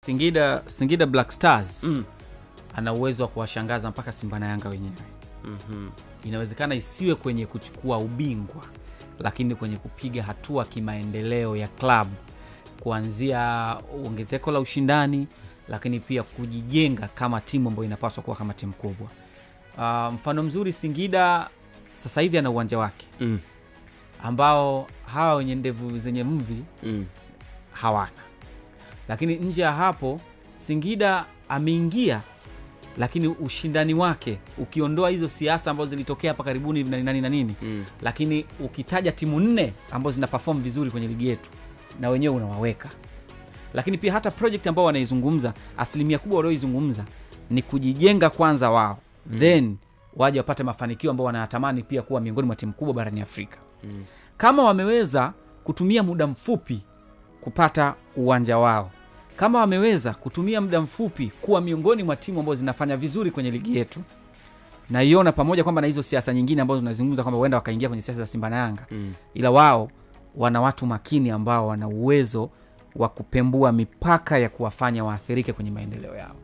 Singida Black Stars ana uwezo wa kuwashangaza mpaka Simba na Yanga wenyewe. Inawezekana isiwe kwenye kuchukua ubingwa, lakini kwenye kupiga hatua kimaendeleo ya club, kuanzia ongezeko la ushindani, lakini pia kujijenga kama timu ambayo inapaswa kuwa kama timu kubwa. Mfano mzuri, Singida sasa hivi ana uwanja wake ambao hawa wenye ndevu zenye mvi hawana. Lakini nje ya hapo Singida ameingia, lakini ushindani wake ukiondoa hizo siasa ambazo zilitokea hapa karibuni na nini, lakini ukitaja timu 4 ambazo zina perform vizuri kwenye ligi yetu, na wenyewe unawaweka. Lakini pia hata project ambao wanaizungumza, asilimia kubwa walioizungumza ni kujijenga kwanza wao, then waje wapate mafanikio ambao wanatamani pia kuwa miongoni mwa timu kubwa barani Afrika. Kama wameweza kutumia muda mfupi kupata uwanja wao, kama wameweza kutumia muda mfupi kuwa miongoni mwa timu ambazo zinafanya vizuri kwenye ligi yetu, na iona pamoja kwamba na hizo siasa nyingine ambazo tunazungumza kwamba huenda wakaingia kwenye siasa za Simba na Yanga, ila wao wana watu makini ambao wana uwezo wa kupembua mipaka ya kuwafanya waathirike kwenye maendeleo yao.